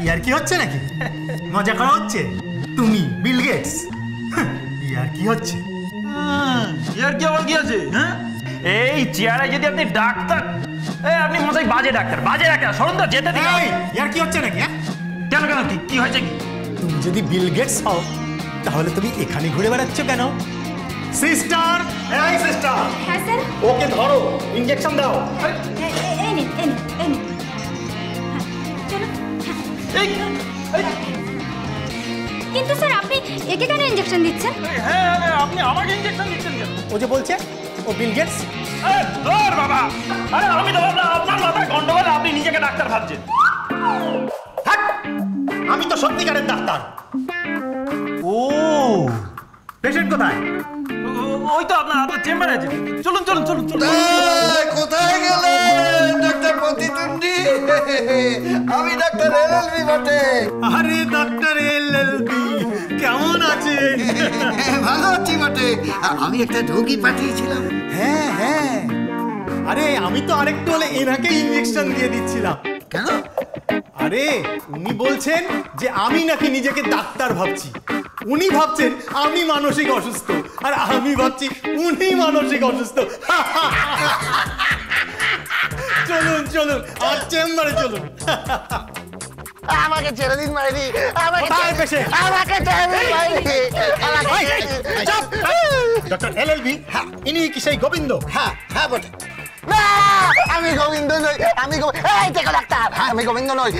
ইয়ার কি হচ্ছে নাকি? মজা করা হচ্ছে? তুমি বিল গেটস, ইয়ার কি হচ্ছে? ইয়ার কি আবার কি আছে? হ্যাঁ, এই চেয়ারে যদি আপনি ডাক্তার, আপনি মশাই বাজে ডাক্তার, বাজে ডাক্তার, সরুন তো যেতে দিন। ইয়ার কি হচ্ছে নাকি? কেন কেন কি হয়েছে? কি তুমি যদি বিল গেটস হও তাহলে তুমি এখানে ঘুরে বেড়াচ্ছ কেন? সিস্টার, এই সিস্টার। হ্যাঁ স্যার। ওকে ধরো, ইনজেকশন দাও। এই নিন। হ্যাঁ চলো। কিন্তু স্যার আপনি একে কেন ইনজেকশন দিচ্ছেন? হ্যাঁ, আপনি আমাকে ইনজেকশন দিচ্ছেন কেন? ও যে বলছে ও বিল গেটস। ধর বাবা, আরে আমি তো ভাবলাম আপনার মাথায় গন্ডগোল, আপনি নিজেকে ডাক্তার ভাবছেন। আমি তো সত্যিকারের ডাক্তার। ও, পেশেন্ট কোথায়? ওই তো আপনার চেম্বারে আছে। চলুন। কোথায় গেলেন ডাক্তার প্রতিদ্বন্দ্বী? আমি ডাক্তার এলএলবি বটে। আরে ডাক্তার এলএলবি, কেমন আছেন? ভালো আছি বটে। আমি একটা রোগী পাঠিয়েছিলাম। হ্যাঁ, আরে আমি তো আরেকটু হলে এনাকে ইনজেকশন দিয়ে দিচ্ছিলাম। কেন? আরে উনি বলছেন যে আমি নাকি নিজেকে ডাক্তার ভাবছি। উনি ভাবছেন আমি মানসিক অসুস্থ, আর আমি ভাবছি উনি মানসিক অসুস্থ। চলুন আর চেম্বারে চলুন। আমাকে ছেড়ে দিন মাইরি, আমাকে ছেড়ে দিন মাইরি। ডক্টর এলএলবি, ইনি কি সেই গোবিন্দ? হ্যাঁ বটে। না, আমি গোবিন্দ নই। এই দেখো ডাক্তার, আমি গোবিন্দ নই।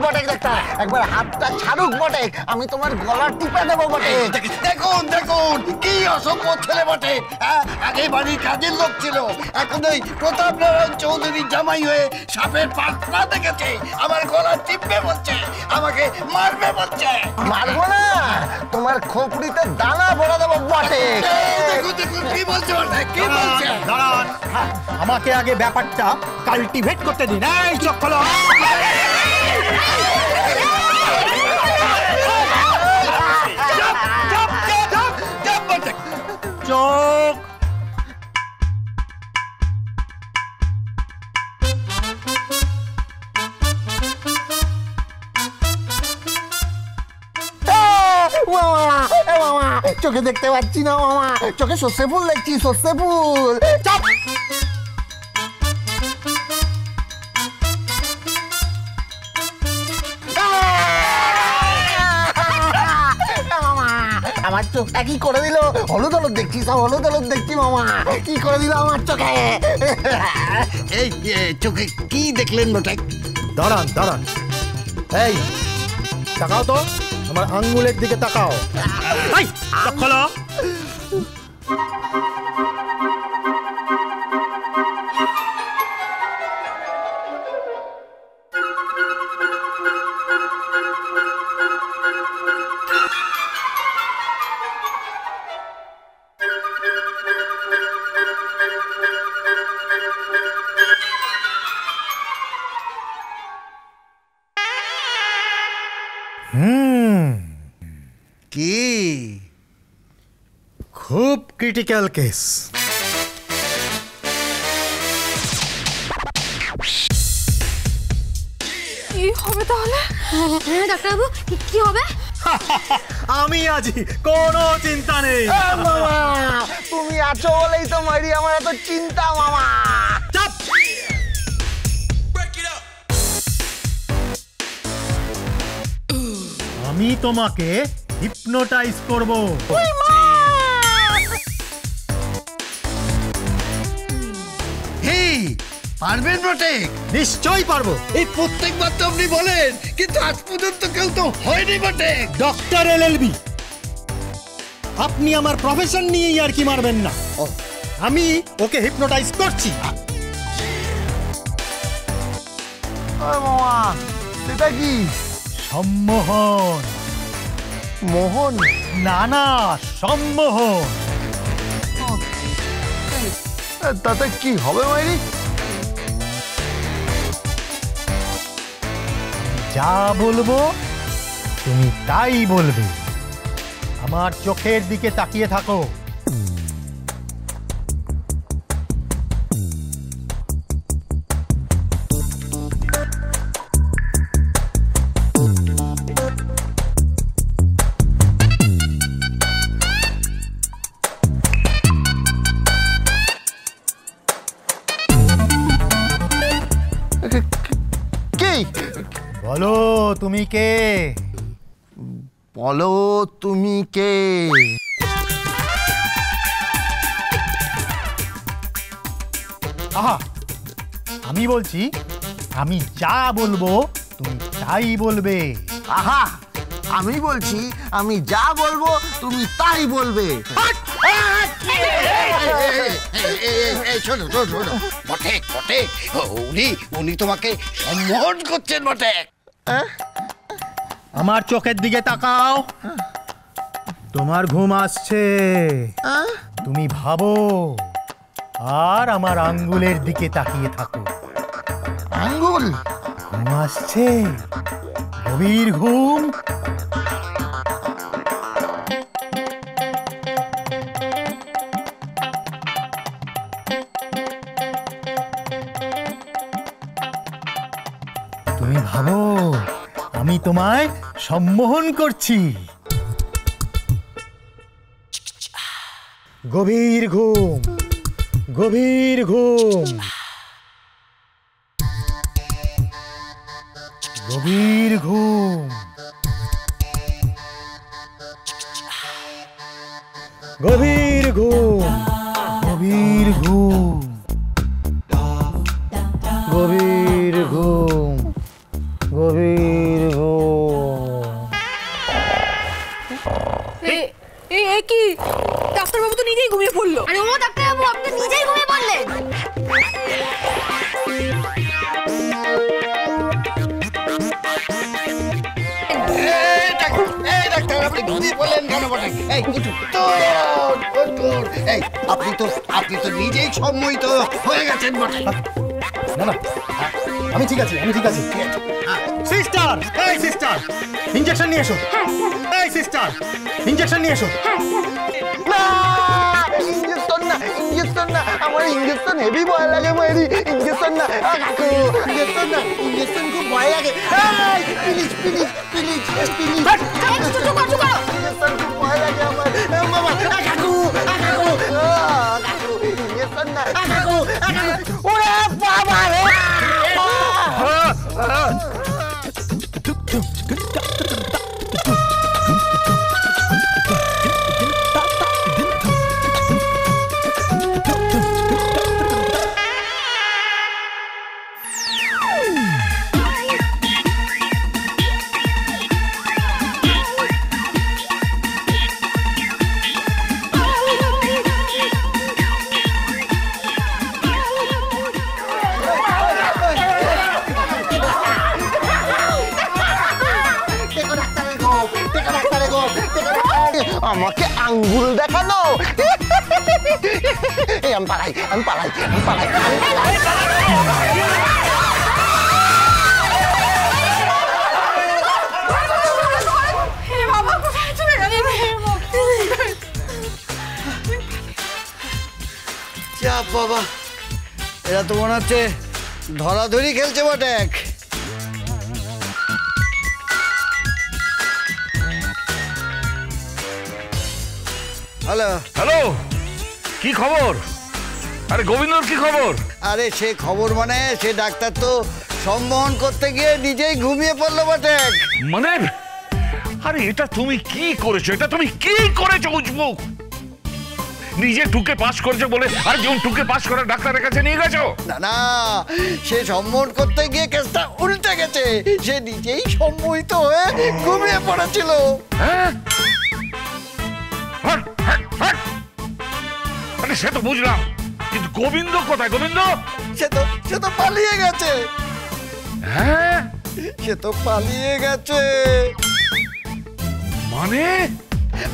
বটেক ডাক্তার, একবার হাতটা ছাড়ুক বটেক, আমি তোমার গলা টিপে দেবো বটে। দেখুন কি অসভ্য ছেলে বটে। আগে বাড়ির কাজের লোক ছিল, এখন ওই প্রতাপ নারায়ণ চৌধুরীর জামাই হয়ে সাপের পাতলা দেখেছে, আমার গলা টিপবে বলছে, আমাকে মারবে বলছে। মারবো না, তোমার খোপড়িতে দানা ভরে দেবো বটে। দেখুন কি বলছে বটে, কি বলছে। দাঁড়ান, আমাকে আগে ব্যাপারটা কাল্টিভেট করতে দিন। এই চোখ খোলো। চোখ। চোখে দেখতে পাচ্ছি না মামা, চোখে সর্ষে ফুল দেখছি, সর্ষে ফুল। চাপ। আমার চোখটা কি করে দিল? হলুদ দেখছি, সব হলুদ দেখছি মামা, কি করে দিল আমার চোখে। এই চোখে কি দেখলেন বটে? দাঁড়ান, এই তাকাও তো, আমার আঙ্গুলের দিকে তাকাও। চোখ খোলো। কি খুব ক্রিটিক্যাল কেস। কি হবে তাহলে? হ্যাঁ ডাক্তারবাবু, কি হবে? আমি আছি, কোনো চিন্তা নেই। মামা তুমি আছো বলেই তো মারি আমার এত চিন্তা মামা। চাপ। আমি তোমাকে হিপনোটাইজ করব। পারবেন বটে? নিশ্চয়ই পারবো। এই প্রত্যেকবার তো আপনি বলেন, কিন্তু আজ পর্যন্ত কেউ তো হয়নি বটে। ডক্টর এলএলবি, আপনি আমার প্রফেশন নিয়েই আর কি মারবেন না। আমি ওকে হিপনোটাইজ করছি। মামা সেটা কি? সম্মোহন। মোহন? না, সম্মোহন। তাতে কি হবে মাইরি? যা বলবো তুমি তাই বলবে। আমার চোখের দিকে তাকিয়ে থাকো। বলো তুমি কে? বলো তুমি কে? আহা, আমি বলছি, আমি যা বলবো তুমি তাই বলবে। আহা, আমি বলছি, আমি যা বলবো তুমি তাই বলবে। শোনো শোনো শোনো, বটেক বটেক, উনি তোমাকে সম্বোধন করছেন বটেক। আমার চোখের দিকে তাকাও। তোমার ঘুম আসছে, তুমি ভাবো, আর আমার আঙ্গুলের দিকে তাকিয়ে থাকো। আঙ্গুল? ঘুম আসছে, গভীর ঘুম। তুমি ভাবো আমি তোমায় সম্মোহন করছি। গভীর ঘুম, গভীর ঘুম, গভীর ঘুম, গভীর ঘুম, গভীর ঘুম, গভীর ঘুম, গভীর ঘুম। কি ডাক্তারবাবু তো নিজেই ঘুমিয়ে পড়লো। আরে ও ডাক্তারবাবু, আপনি নিজেই ঘুমিয়ে পড়লেন? আপনি তো নিজেই সম্মোহিত হয়ে গেছেন বটে। না না, আমি ঠিক আছি, আমি ঠিক আছি। সিস্টার, এই সিস্টার, ইনজেকশন নিয়ে এসো। এই সিস্টার, ইনজেকশন নিয়ে এসো। না, ইঞ্জেকশন না, ইঞ্জেকশন না, আমার ইঞ্জেকশন হেভি ভয় লাগে মেরি। ইঞ্জেকশন না কাকু, ইঞ্জেকশন না, ইঞ্জেকশন খুব ভয় লাগে। Please please please please, injection খুব ভয় লাগে আমার। মামা কাকু, কাকু, কাকু, ইঞ্জেকশন না কাকু, ওরে বাবা রে। আমাকে আঙ্গুল দেখানো। আমি পালাই, আমি পালাই, আমি পালাই, আমি পালাই। যা বাবা, এরা তো মনে হচ্ছে ধরাধরি খেলছে বটেক। হ্যালো হ্যালো, কি খবর? আরে গোবিন্দর কি খবর? আরে সে খবর মানে, সে ডাক্তার তো সম্মোহন করতে গিয়ে নিজেই ঘুমিয়ে পড়লো বটেক। মানে আরে এটা তুমি কি করেছো? এটা তুমি কি করেছো উজবুক? নিজে টুকে পাস করেছো বলে আর যেমন টুকে পাস করা ডাক্তারের কাছে নিয়ে গেছো? না না, সে সম্মোহন করতে গিয়ে কেসটা উল্টে গেছে। সে নিজেই সম্মোহিত হয়ে ঘুমিয়ে পড়েছিল। হ্যাঁ, আরে সে তো বুঝলাম, কিন্তু গোবিন্দ কোথায়? গোবিন্দ সে তো পালিয়ে গেছে। হ্যাঁ, সে তো পালিয়ে গেছে। মানে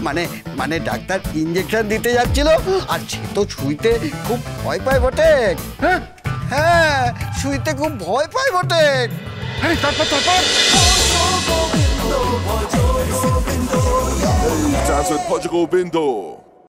মানে মানে ডাক্তার ইঞ্জেকশন দিতে যাচ্ছিল, আর সে তো শুইতে খুব ভয় পায় বটেক। হ্যাঁ হ্যাঁ, শুইতে খুব ভয় পায় বটেক। হ্যাঁ, তারপর That's with Portugal Bindo.